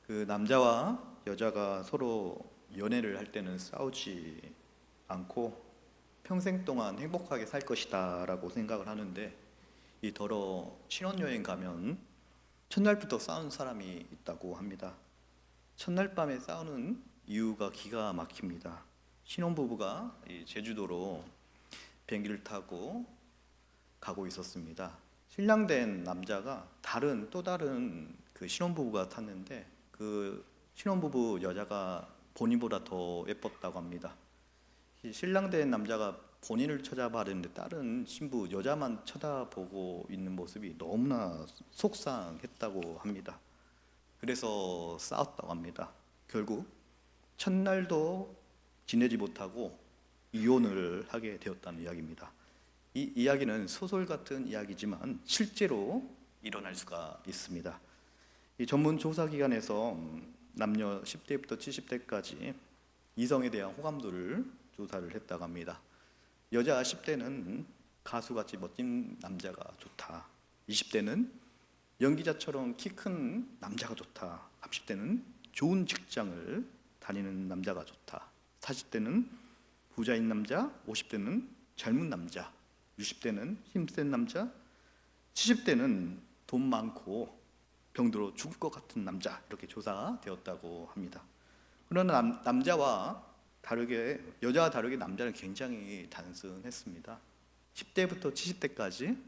그 남자와 여자가 서로 연애를 할 때는 싸우지 않고 평생 동안 행복하게 살 것이다 라고 생각을 하는데, 이 더러 신혼여행 가면 첫날부터 싸운 사람이 있다고 합니다. 첫날 밤에 싸우는 이유가 기가 막힙니다. 신혼부부가 이 제주도로 비행기를 타고 가고 있었습니다. 신랑된 남자가 또 다른 그 신혼부부가 탔는데, 그 신혼부부 여자가 본인보다 더 예뻤다고 합니다. 이 신랑된 남자가 본인을 쳐다봤는데 다른 신부 여자만 쳐다보고 있는 모습이 너무나 속상했다고 합니다. 그래서 싸웠다고 합니다. 결국 첫날도 지내지 못하고 이혼을 하게 되었다는 이야기입니다. 이 이야기는 소설 같은 이야기지만 실제로 일어날 수가 있습니다. 이 전문 조사 기관에서 남녀 10대부터 70대까지 이성에 대한 호감도를 조사를 했다고 합니다. 여자 10대는 가수같이 멋진 남자가 좋다. 20대는 연기자처럼 키 큰 남자가 좋다. 30대는 좋은 직장을 다니는 남자가 좋다. 40대는 부자인 남자, 50대는 젊은 남자, 60대는 힘센 남자, 70대는 돈 많고 병들어 죽을 것 같은 남자, 이렇게 조사되었다고 합니다. 그러나 남자와 다르게, 여자와 다르게 남자는 굉장히 단순했습니다. 10대부터 70대까지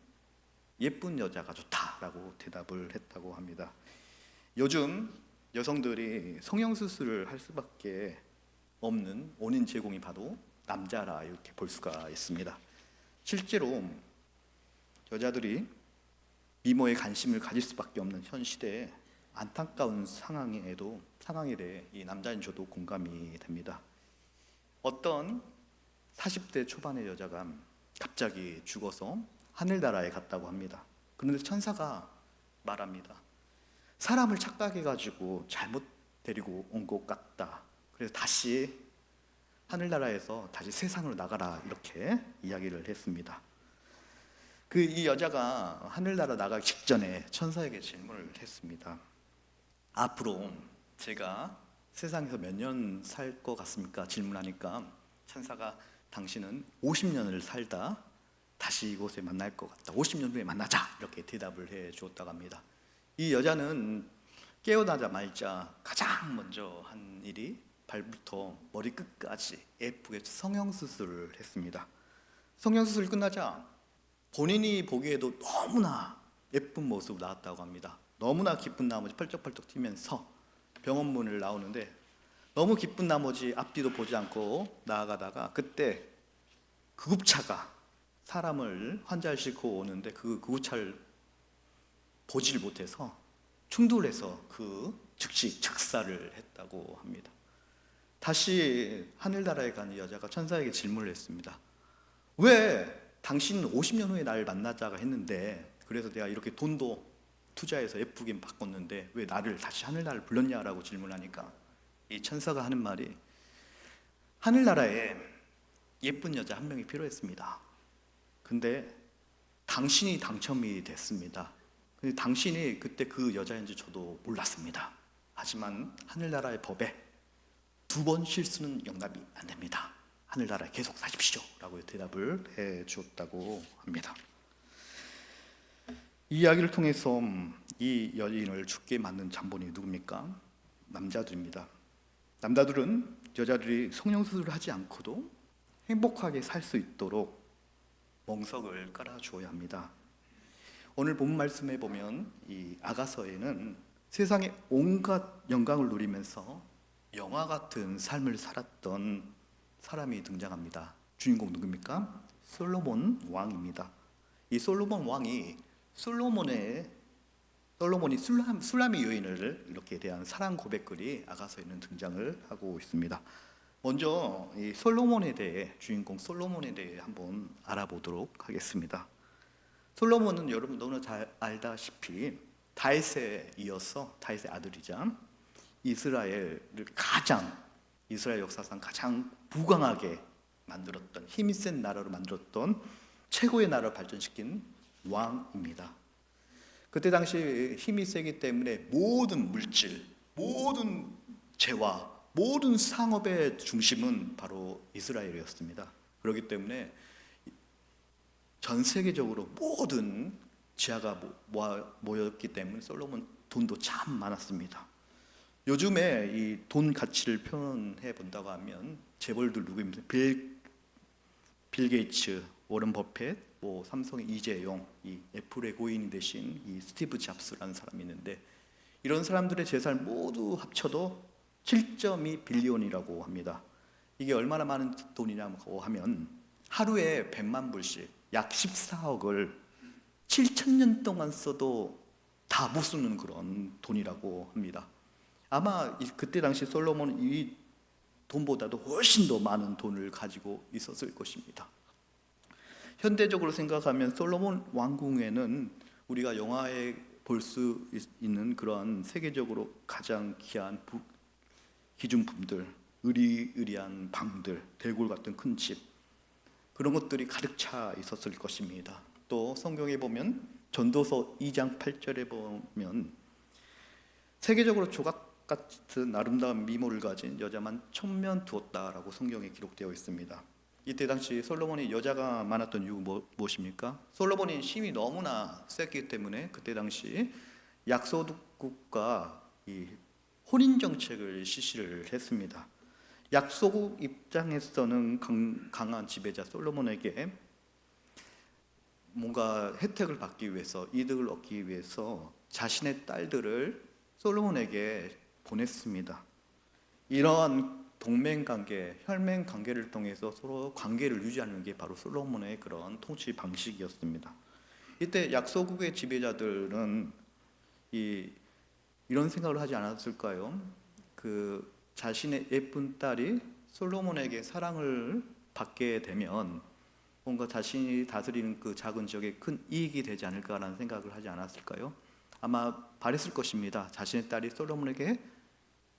예쁜 여자가 좋다라고 대답을 했다고 합니다. 요즘 여성들이 성형수술을 할 수밖에 없는 원인 제공이 바로 남자라 이렇게 볼 수가 있습니다. 실제로 여자들이 미모에 관심을 가질 수밖에 없는 현 시대에 안타까운 상황에 대해 이 남자인 저도 공감이 됩니다. 어떤 40대 초반의 여자가 갑자기 죽어서 하늘나라에 갔다고 합니다. 그런데 천사가 말합니다. 사람을 착각해가지고 잘못 데리고 온 것 같다. 그래서 다시 하늘나라에서 다시 세상으로 나가라, 이렇게 이야기를 했습니다. 이 여자가 하늘나라 나가기 직전에 천사에게 질문을 했습니다. 앞으로 제가 세상에서 몇 년 살 것 같습니까? 질문하니까 천사가 당신은 50년을 살다 다시 이곳에 만날 것 같다. 50년 후에 만나자, 이렇게 대답을 해 주었다고 합니다. 이 여자는 깨어나자마자 가장 먼저 한 일이 발부터 머리끝까지 예쁘게 성형수술을 했습니다. 성형수술 끝나자 본인이 보기에도 너무나 예쁜 모습으로 나왔다고 합니다. 너무나 기쁜 나머지 펄쩍펄쩍 뛰면서 병원 문을 나오는데, 너무 기쁜 나머지 앞뒤도 보지 않고 나아가다가 그때 구급차가 환자를 싣고 오는데 그 구급차를 보지를 못해서 충돌해서 즉시 즉사를 했다고 합니다. 다시 하늘나라에 가는 여자가 천사에게 질문을 했습니다. 왜 당신은 50년 후에 나를 만나자가 했는데, 그래서 내가 이렇게 돈도 투자해서 예쁘게 바꿨는데 왜 나를 다시 하늘나라를 불렀냐라고 질문하니까 이 천사가 하는 말이, 하늘나라에 예쁜 여자 한 명이 필요했습니다. 근데 당신이 당첨이 됐습니다. 근데 당신이 그때 그 여자인지 저도 몰랐습니다. 하지만 하늘나라의 법에 2번 실수는 용납이 안 됩니다. 하늘나라에 계속 사십시오, 라고 대답을 해 주었다고 합니다. 이 이야기를 통해서 이 여인을 죽게 만든 장본인이 누굽니까? 남자들입니다. 남자들은 여자들이 성형수술을 하지 않고도 행복하게 살 수 있도록 멍석을 깔아주어야 합니다. 오늘 본 말씀에 보면 이 아가서에는 세상의 온갖 영광을 누리면서 영화 같은 삶을 살았던 사람이 등장합니다. 주인공 누굽니까? 솔로몬 왕입니다. 이 솔로몬 왕이 솔로몬이 술람의 여인을 이렇게 대한 사랑 고백글이 아가서에는 등장을 하고 있습니다. 먼저 이 주인공 솔로몬에 대해 한번 알아보도록 하겠습니다. 솔로몬은 여러분 너무나 잘 알다시피 다윗에 이어서, 다윗의 아들이자 이스라엘 역사상 가장 부강하게 만들었던, 힘이 센 나라로 만들었던, 최고의 나라를 발전시킨 왕입니다. 그때 당시 힘이 세기 때문에 모든 물질, 모든 재화, 모든 상업의 중심은 바로 이스라엘이었습니다. 그렇기 때문에 전 세계적으로 모든 지하가 모였기 때문에 솔로몬 돈도 참 많았습니다. 요즘에 이 돈 가치를 표현해 본다고 하면 재벌들 누구입니까? 빌 게이츠, 워런 버핏, 삼성의 이재용, 이 애플의 고인이 되신 이 스티브 잡스라는 사람이 있는데, 이런 사람들의 재산 모두 합쳐도 7.2 빌리언이라고 합니다. 이게 얼마나 많은 돈이냐고 하면 하루에 100만 불씩 약 14억을 7,000년 동안 써도 다 못 쓰는 그런 돈이라고 합니다. 아마 그때 당시 솔로몬은 이 돈보다도 훨씬 더 많은 돈을 가지고 있었을 것입니다. 현대적으로 생각하면 솔로몬 왕궁에는 우리가 영화에 볼 수 있는 그러한 세계적으로 가장 귀한 기준품들, 의리의리한 방들, 대골 같은 큰 집, 그런 것들이 가득 차 있었을 것입니다. 또 성경에 보면 전도서 2장 8절에 보면 세계적으로 조각 같은 아름다운 미모를 가진 여자만 1000명 두었다라고 성경에 기록되어 있습니다. 이때 당시 솔로몬이 여자가 많았던 이유 무엇입니까? 솔로몬이 힘이 너무나 셌기 때문에 그때 당시 약소국과 이 혼인 정책을 실시를 했습니다. 약소국 입장에서는 강한 지배자 솔로몬에게 뭔가 혜택을 받기 위해서, 이득을 얻기 위해서 자신의 딸들을 솔로몬에게 보냈습니다. 이러한 동맹관계, 혈맹관계를 통해서 서로 관계를 유지하는 게 바로 솔로몬의 그런 통치 방식이었습니다. 이때 약소국의 지배자들은 이런 생각을 하지 않았을까요? 자신의 예쁜 딸이 솔로몬에게 사랑을 받게 되면 뭔가 자신이 다스리는 그 작은 지역에 큰 이익이 되지 않을까라는 생각을 하지 않았을까요? 아마 바랬을 것입니다. 자신의 딸이 솔로몬에게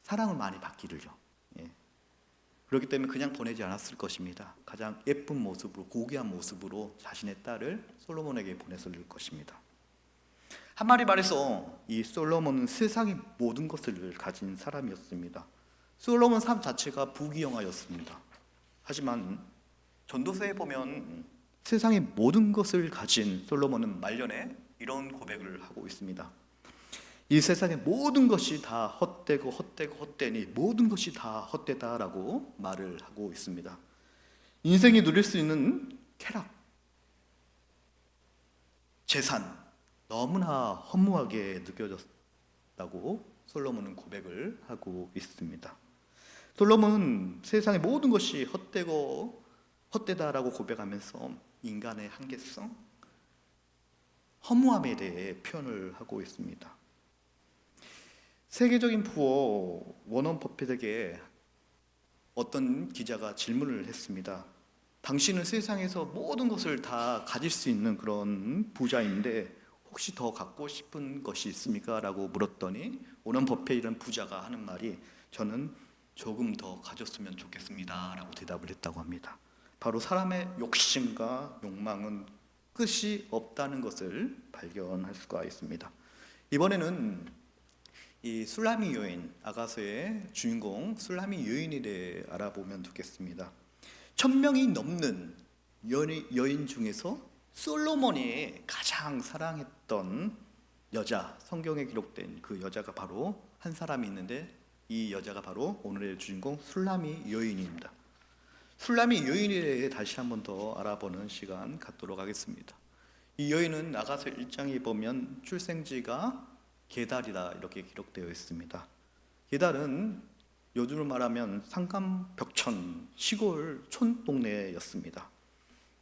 사랑을 많이 받기를요. 그렇기 때문에 그냥 보내지 않았을 것입니다. 가장 예쁜 모습으로, 고귀한 모습으로 자신의 딸을 솔로몬에게 보냈을 것입니다. 한마디 말해서 이 솔로몬은 세상의 모든 것을 가진 사람이었습니다. 솔로몬 삶 자체가 부귀영화였습니다. 하지만 전도서에 보면 세상의 모든 것을 가진 솔로몬은 말년에 이런 고백을 하고 있습니다. 이 세상의 모든 것이 다 헛되니 모든 것이 다 헛되다라고 말을 하고 있습니다. 인생이 누릴 수 있는 쾌락, 재산, 너무나 허무하게 느껴졌다고 솔로몬은 고백을 하고 있습니다. 솔로몬은 세상의 모든 것이 헛되다라고 고백하면서 인간의 한계성, 허무함에 대해 표현을 하고 있습니다. 세계적인 부호 워런 버핏에게 어떤 기자가 질문을 했습니다. 당신은 세상에서 모든 것을 다 가질 수 있는 그런 부자인데 혹시 더 갖고 싶은 것이 있습니까? 라고 물었더니 워런 버핏이라는 부자가 하는 말이 저는 조금 더 가졌으면 좋겠습니다 라고 대답을 했다고 합니다. 바로 사람의 욕심과 욕망은 끝이 없다는 것을 발견할 수가 있습니다. 이번에는 이 술라미 여인, 아가서의 주인공 술라미 여인에 대해 알아보면 좋겠습니다. 1000명이 넘는 여인 중에서 솔로몬이 가장 사랑했던 여자, 성경에 기록된 그 여자가 바로 한 사람이 있는데 이 여자가 바로 오늘의 주인공 술라미 여인입니다. 술라미 여인에 대해 다시 한번 더 알아보는 시간 갖도록 하겠습니다. 이 여인은 아가서 1장에 보면 출생지가 게달이다 이렇게 기록되어 있습니다. 게달은 요즘으로 말하면 상감벽천 시골 촌 동네였습니다.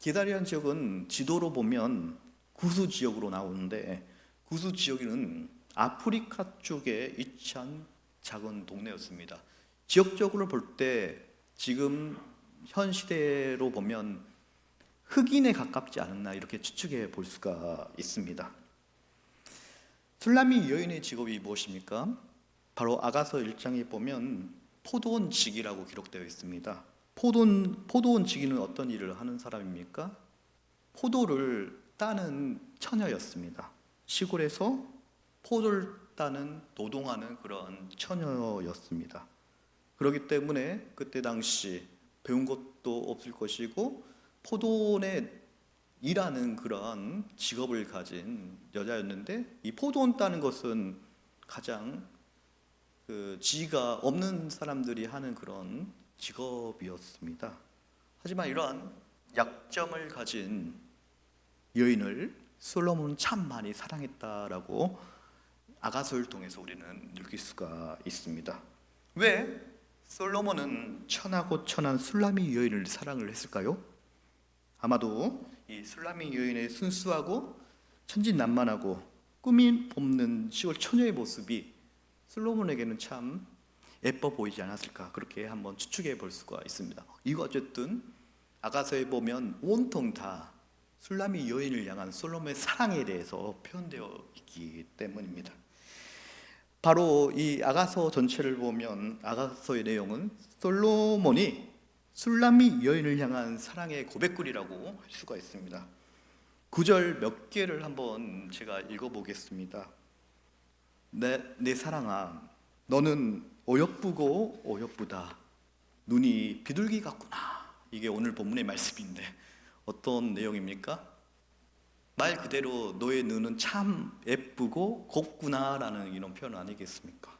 게달이라는 지역은 지도로 보면 구수 지역으로 나오는데 구수 지역은 아프리카 쪽에 위치한 작은 동네였습니다. 지역적으로 볼 때 지금 현 시대로 보면 흑인에 가깝지 않았나 이렇게 추측해 볼 수가 있습니다. 술라미 여인의 직업이 무엇입니까? 바로 아가서 1장에 보면 포도원지기라고 기록되어 있습니다. 포도원지기는 어떤 일을 하는 사람입니까? 포도를 따는 처녀였습니다. 시골에서 포도를 쳤다는 노동하는 그런 처녀였습니다. 그렇기 때문에 그때 당시 배운 것도 없을 것이고 포도원에 일하는 그런 직업을 가진 여자였는데, 이 포도원 따는 것은 가장 지위가 없는 사람들이 하는 그런 직업이었습니다. 하지만 이러한 약점을 가진 여인을 솔로몬은 참 많이 사랑했다라고 아가서를 통해서 우리는 느낄 수가 있습니다. 왜 솔로몬은 천하고 천한 술라미 여인을 사랑을 했을까요? 아마도 이 술라미 여인의 순수하고 천진난만하고 꿈이 없는 시골 처녀의 모습이 솔로몬에게는 참 예뻐 보이지 않았을까, 그렇게 한번 추측해 볼 수가 있습니다. 이거 어쨌든 아가서에 보면 온통 다 술라미 여인을 향한 솔로몬의 사랑에 대해서 표현되어 있기 때문입니다. 바로 이 아가서 전체를 보면 아가서의 내용은 솔로몬이 술라미 여인을 향한 사랑의 고백글이라고 할 수가 있습니다. 구절 몇 개를 한번 제가 읽어보겠습니다. 내 사랑아, 너는 어여쁘고 어여쁘다. 눈이 비둘기 같구나. 이게 오늘 본문의 말씀인데 어떤 내용입니까? 말 그대로 너의 눈은 참 예쁘고 곱구나라는 이런 표현 아니겠습니까?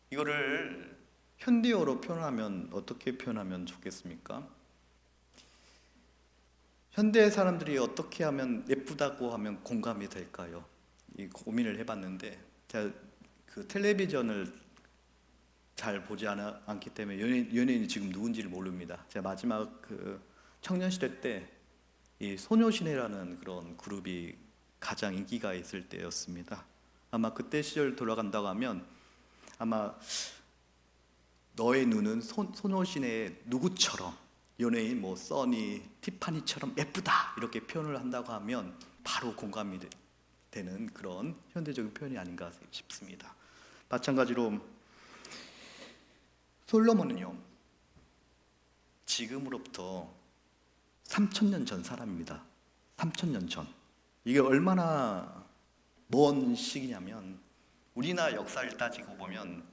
이거를 현대어로 표현하면 어떻게 표현하면 좋겠습니까? 현대 사람들이 어떻게 하면 예쁘다고 하면 공감이 될까요? 이 고민을 해봤는데, 제가 그 텔레비전을 잘 보지 않기 때문에 연예인이 지금 누군지를 모릅니다. 제가 마지막 그 청년시대 때 이 소녀시대라는 그런 그룹이 가장 인기가 있을 때였습니다. 아마 그때 시절 돌아간다고 하면 아마 너의 눈은 소녀시대의 누구처럼, 연예인 뭐 써니, 티파니처럼 예쁘다 이렇게 표현을 한다고 하면 바로 공감이 되는 그런 현대적인 표현이 아닌가 싶습니다. 마찬가지로 솔로몬은요, 지금으로부터 3,000년 전 사람입니다. 3,000년 전. 이게 얼마나 먼 시기냐면 우리나라 역사를 따지고 보면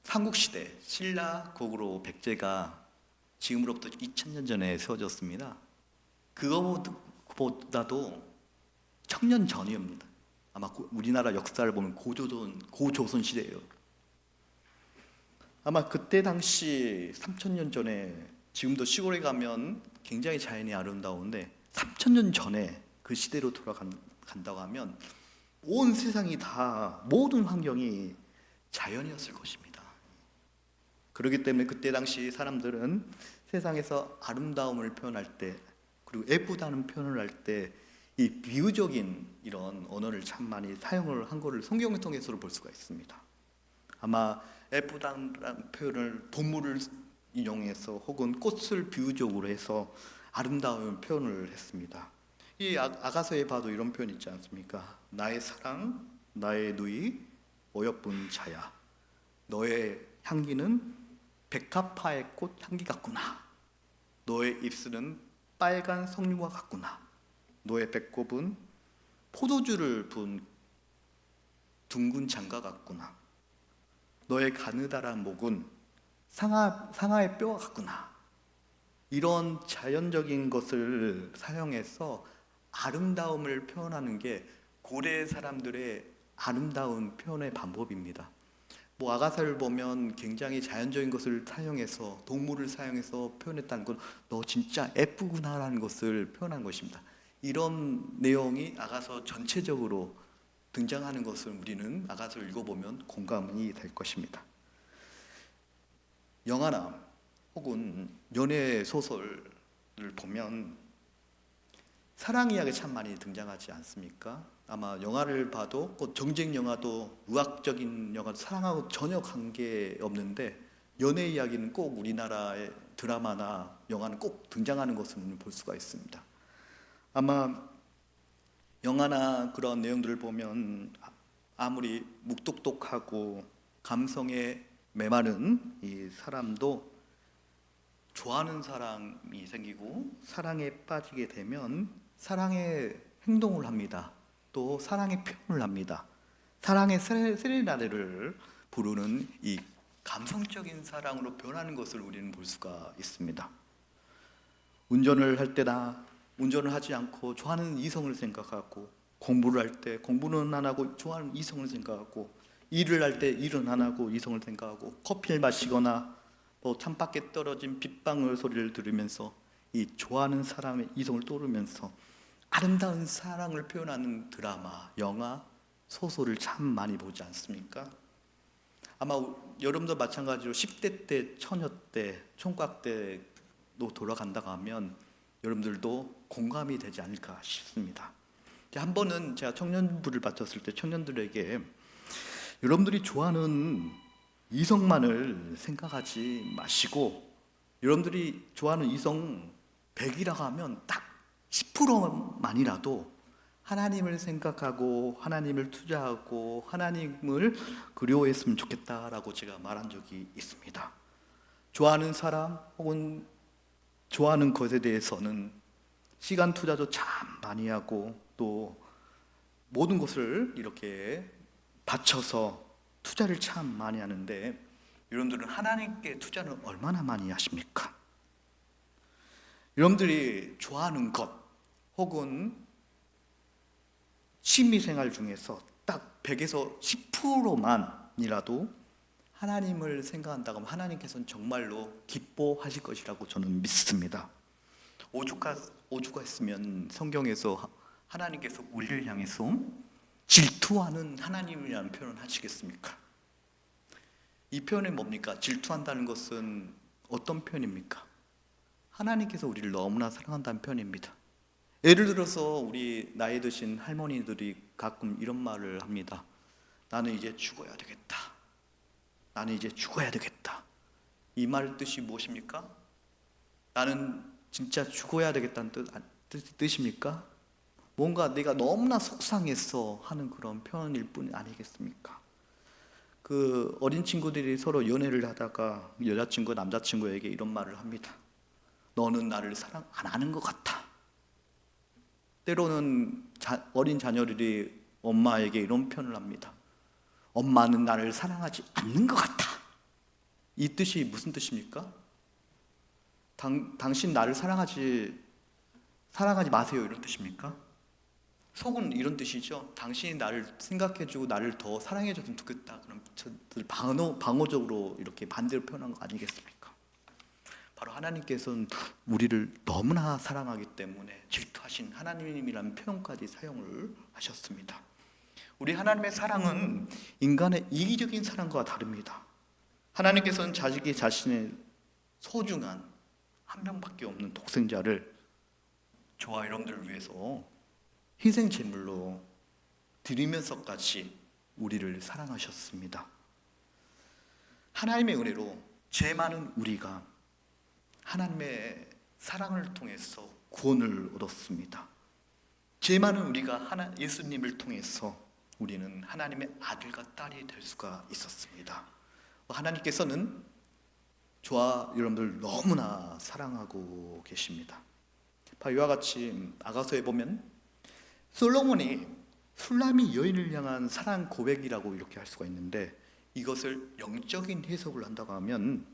삼국시대 신라 고구려 백제가 지금으로부터 2,000년 전에 세워졌습니다. 그거보다도 1,000년 전이옵니다. 아마 우리나라 역사를 보면 고조선 시대예요. 아마 그때 당시 3,000년 전에, 지금도 시골에 가면 굉장히 자연이 아름다운데 3,000년 전에 그 시대로 돌아간다고 하면 온 세상이 다, 모든 환경이 자연이었을 것입니다. 그렇기 때문에 그때 당시 사람들은 세상에서 아름다움을 표현할 때, 그리고 예쁘다는 표현을 할 때 이 비유적인 이런 언어를 참 많이 사용을 한 것을 성경을 통해서 볼 수가 있습니다. 아마 예쁘다는 표현을 동물을 인용해서 혹은 꽃을 비유적으로 해서 아름다운 표현을 했습니다. 이 아가서에 봐도 이런 표현 있지 않습니까? 나의 사랑, 나의 누이, 어여쁜 자야. 너의 향기는 백합화의 꽃 향기 같구나. 너의 입술은 빨간 석류와 같구나. 너의 배꼽은 포도주를 부은 둥근 장가 같구나. 너의 가느다란 목은 상아의 뼈와 같구나. 이런 자연적인 것을 사용해서 아름다움을 표현하는 게 고대 사람들의 아름다운 표현의 방법입니다. 뭐 아가사를 보면 굉장히 자연적인 것을 사용해서, 동물을 사용해서 표현했다는 건 너 진짜 예쁘구나라는 것을 표현한 것입니다. 이런 내용이 아가서 전체적으로 등장하는 것을 우리는 아가서를 읽어보면 공감이 될 것입니다. 영화나 혹은 연애 소설을 보면 사랑 이야기 참 많이 등장하지 않습니까? 아마 영화를 봐도 꼭 정쟁 영화도 의학적인 영화도 사랑하고 전혀 관계 없는데 연애 이야기는 꼭 우리나라의 드라마나 영화는 꼭 등장하는 것을 볼 수가 있습니다. 아마 영화나 그런 내용들을 보면 아무리 묵뚝뚝하고 감성에 메마른 이 사람도 좋아하는 사람이 생기고 사랑에 빠지게 되면 사랑의 행동을 합니다. 또 사랑의 표현을 합니다. 사랑의 세레나데를 부르는 이 감성적인 사랑으로 변하는 것을 우리는 볼 수가 있습니다. 운전을 할 때나 운전을 하지 않고 좋아하는 이성을 생각하고, 공부를 할 때 공부는 안 하고 좋아하는 이성을 생각하고, 일을 할 때 일은 안 하고 이성을 생각하고, 커피를 마시거나 또 창밖에 떨어진 빗방울 소리를 들으면서 이 좋아하는 사람의 이성을 떠오르면서 아름다운 사랑을 표현하는 드라마, 영화, 소설을 참 많이 보지 않습니까? 아마 여러분도 마찬가지로 10대 때, 처녀 때, 총각 때로 돌아간다고 하면 여러분들도 공감이 되지 않을까 싶습니다. 한 번은 제가 청년부를 맡았을 때 청년들에게 여러분들이 좋아하는 이성만을 생각하지 마시고, 여러분들이 좋아하는 이성 100이라고 하면 딱 10%만이라도 하나님을 생각하고 하나님을 투자하고 하나님을 그리워했으면 좋겠다라고 제가 말한 적이 있습니다. 좋아하는 사람 혹은 좋아하는 것에 대해서는 시간 투자도 참 많이 하고 또 모든 것을 이렇게 바쳐서 투자를 참 많이 하는데, 여러분들은 하나님께 투자는 얼마나 많이 하십니까? 여러분들이 좋아하는 것 혹은 취미생활 중에서 딱 100에서 10%만이라도 하나님을 생각한다고 하면 하나님께서는 정말로 기뻐하실 것이라고 저는 믿습니다. 오죽가 했으면 성경에서 하나님께서 우리를 향해서 질투하는 하나님이라는 표현을 하시겠습니까? 이 표현이 뭡니까? 질투한다는 것은 어떤 표현입니까? 하나님께서 우리를 너무나 사랑한다는 표현입니다. 예를 들어서 우리 나이 드신 할머니들이 가끔 이런 말을 합니다. 나는 이제 죽어야 되겠다. 나는 이제 죽어야 되겠다. 이 말 뜻이 무엇입니까? 나는 진짜 죽어야 되겠다는 뜻입니까? 뭔가 내가 너무나 속상해서 하는 그런 표현일 뿐 아니겠습니까? 그 어린 친구들이 서로 연애를 하다가 여자친구, 남자친구에게 이런 말을 합니다. 너는 나를 사랑 안 하는 것 같아. 때로는 어린 자녀들이 엄마에게 이런 표현을 합니다. 엄마는 나를 사랑하지 않는 것 같아. 이 뜻이 무슨 뜻입니까? 당신 나를 사랑하지 마세요, 이런 뜻입니까? 속은 이런 뜻이죠. 당신이 나를 생각해주고 나를 더 사랑해줬으면 좋겠다. 그럼 방어적으로 이렇게 반대로 표현한 거 아니겠습니까? 바로 하나님께서는 우리를 너무나 사랑하기 때문에 질투하신 하나님이라는 표현까지 사용을 하셨습니다. 우리 하나님의 사랑은 인간의 이기적인 사랑과 다릅니다. 하나님께서는 자식이 자신의 소중한 한 명밖에 없는 독생자를 저와 여러분들을 위해서 희생 제물로 드리면서까지 우리를 사랑하셨습니다. 하나님의 은혜로 죄 많은 우리가 하나님의 사랑을 통해서 구원을 얻었습니다. 죄 많은 우리가 예수님을 통해서 우리는 하나님의 아들과 딸이 될 수가 있었습니다. 하나님께서는 저와 여러분들 너무나 사랑하고 계십니다. 이와 같이 아가서에 보면 솔로몬이 술람이 여인을 향한 사랑 고백이라고 이렇게 할 수가 있는데, 이것을 영적인 해석을 한다고 하면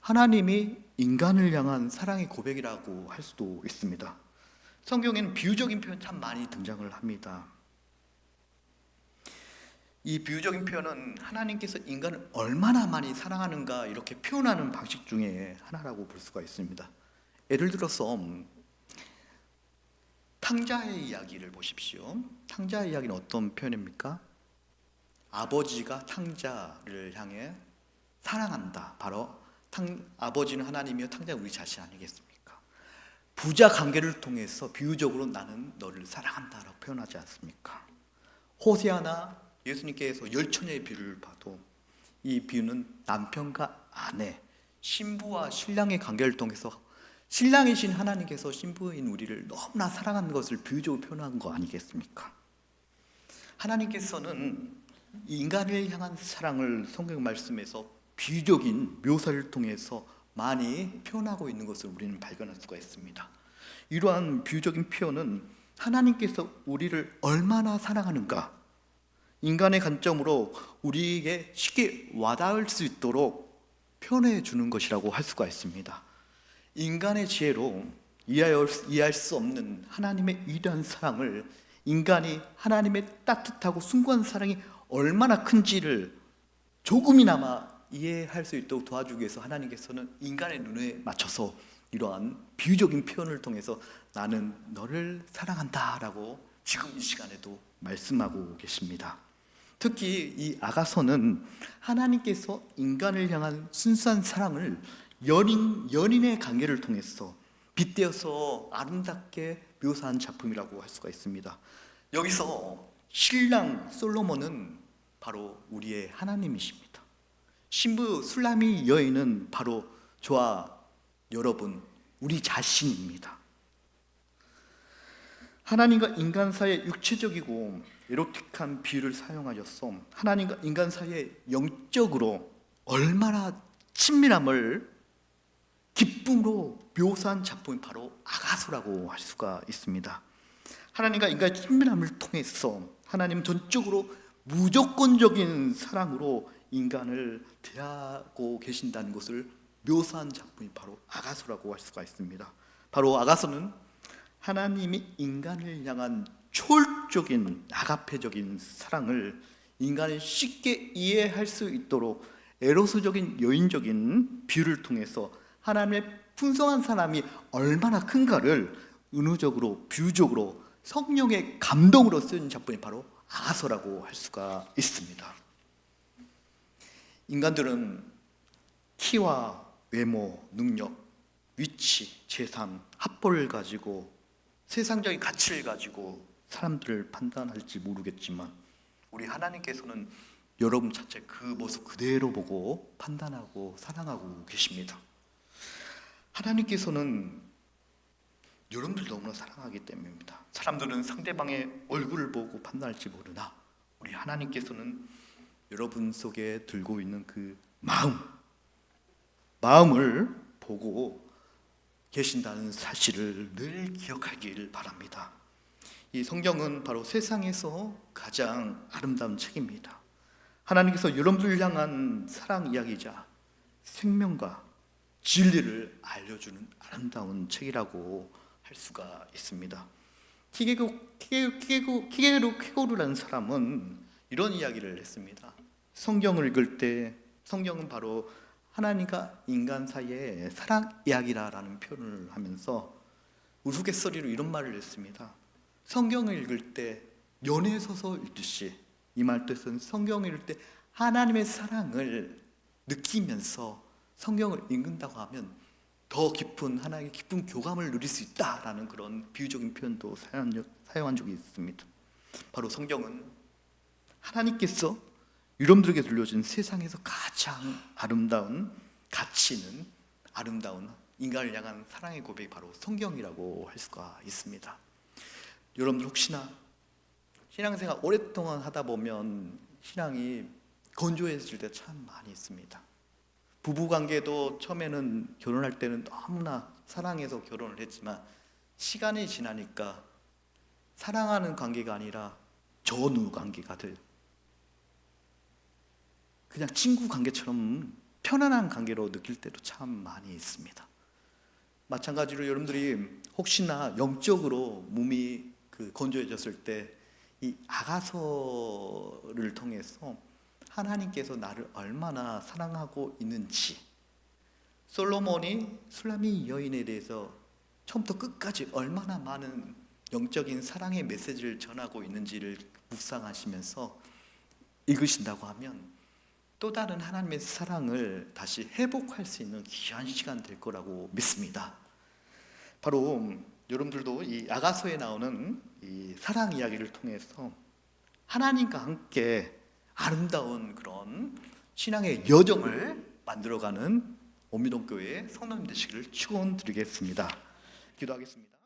하나님이 인간을 향한 사랑의 고백이라고 할 수도 있습니다. 성경에는 비유적인 표현 참 많이 등장을 합니다. 이 비유적인 표현은 하나님께서 인간을 얼마나 많이 사랑하는가 이렇게 표현하는 방식 중에 하나라고 볼 수가 있습니다. 예를 들어서 탕자의 이야기를 보십시오. 탕자의 이야기는 어떤 표현입니까? 아버지가 탕자를 향해 사랑한다. 바로 아버지는 하나님이요 탕자는 우리 자신 아니겠습니까? 부자 관계를 통해서 비유적으로 나는 너를 사랑한다라고 표현하지 않습니까? 호세아나 예수님께서 열처녀의 비유를 봐도 이 비유는 남편과 아내, 신부와 신랑의 관계를 통해서 신랑이신 하나님께서 신부인 우리를 너무나 사랑하는 것을 비유적으로 표현한 거 아니겠습니까? 하나님께서는 인간을 향한 사랑을 성경 말씀에서 비유적인 묘사를 통해서 많이 표현하고 있는 것을 우리는 발견할 수가 있습니다. 이러한 비유적인 표현은 하나님께서 우리를 얼마나 사랑하는가, 인간의 관점으로 우리에게 쉽게 와닿을 수 있도록 표현해 주는 것이라고 할 수가 있습니다. 인간의 지혜로 이해할 수 없는 하나님의 위대한 사랑을 인간이 하나님의 따뜻하고 숭고한 사랑이 얼마나 큰지를 조금이나마 이해할 수 있도록 도와주기 위해서 하나님께서는 인간의 눈에 맞춰서 이러한 비유적인 표현을 통해서 나는 너를 사랑한다 라고 지금 이 시간에도 말씀하고 계십니다. 특히 이 아가서는 하나님께서 인간을 향한 순수한 사랑을 연인의 관계를 통해서 빗대어서 아름답게 묘사한 작품이라고 할 수가 있습니다. 여기서 신랑 솔로몬은 바로 우리의 하나님이십니다. 신부 술라미 여인은 바로 저와 여러분, 우리 자신입니다. 하나님과 인간 사이의 육체적이고 에로틱한 비유를 사용하셔서 하나님과 인간 사이의 영적으로 얼마나 친밀함을 기쁨으로 묘사한 작품이 바로 아가서라고 할 수가 있습니다. 하나님과 인간의 친밀함을 통해서 하나님 전적으로 무조건적인 사랑으로 인간을 대하고 계신다는 것을 묘사한 작품이 바로 아가서라고 할 수가 있습니다. 바로 아가서는 하나님이 인간을 향한 초월적인 아가페적인 사랑을 인간이 쉽게 이해할 수 있도록 에로스적인 여인적인 비유를 통해서 하나님의 풍성한 사람이 얼마나 큰가를 은유적으로 비유적으로 성령의 감동으로 쓰인 작품이 바로 아가서라고 할 수가 있습니다. 인간들은 키와 외모, 능력, 위치, 재산, 합보를 가지고 세상적인 가치를 가지고 사람들을 판단할지 모르겠지만 우리 하나님께서는 여러분 자체 그 모습 그대로 보고 판단하고 사랑하고 계십니다. 하나님께서는 여러분들 너무나 사랑하기 때문입니다. 사람들은 상대방의 얼굴을 보고 판단할지 모르나 우리 하나님께서는 여러분 속에 들고 있는 그 마음을 보고 계신다는 사실을 늘 기억하길 바랍니다. 이 성경은 바로 세상에서 가장 아름다운 책입니다. 하나님께서 여러분들을 향한 사랑 이야기이자 생명과 진리를 알려주는 아름다운 책이라고 할 수가 있습니다. 키게로라는 사람은 이런 이야기를 했습니다. 성경을 읽을 때 성경은 바로 하나님과 인간 사이의 사랑 이야기라는 표현을 하면서 우스갯소리로 이런 말을 했습니다. 성경을 읽을 때 연에 서서 읽듯이, 이 말 뜻은 성경을 읽을 때 하나님의 사랑을 느끼면서 성경을 읽는다고 하면 더 깊은 하나님의 깊은 교감을 누릴 수 있다라는 그런 비유적인 표현도 사용한 적이 있습니다. 바로 성경은 하나님께서 여러분들에게 들려준 세상에서 가장 아름다운 가치는 아름다운 인간을 향한 사랑의 고백이 바로 성경이라고 할 수가 있습니다. 여러분들 혹시나 신앙생활 오랫동안 하다 보면 신앙이 건조해질 때 참 많이 있습니다. 부부관계도 처음에는 결혼할 때는 너무나 사랑해서 결혼을 했지만 시간이 지나니까 사랑하는 관계가 아니라 전우 관계가 될, 그냥 친구 관계처럼 편안한 관계로 느낄 때도 참 많이 있습니다. 마찬가지로 여러분들이 혹시나 영적으로 몸이 건조해졌을 때 이 아가서를 통해서 하나님께서 나를 얼마나 사랑하고 있는지, 솔로몬이 술라미 여인에 대해서 처음부터 끝까지 얼마나 많은 영적인 사랑의 메시지를 전하고 있는지를 묵상하시면서 읽으신다고 하면 또 다른 하나님의 사랑을 다시 회복할 수 있는 귀한 시간 될 거라고 믿습니다. 바로 여러분들도 이 아가서에 나오는 이 사랑 이야기를 통해서 하나님과 함께 아름다운 그런 신앙의 여정을 만들어가는 오미동교회 성도님 되시기를 축원드리겠습니다. 기도하겠습니다.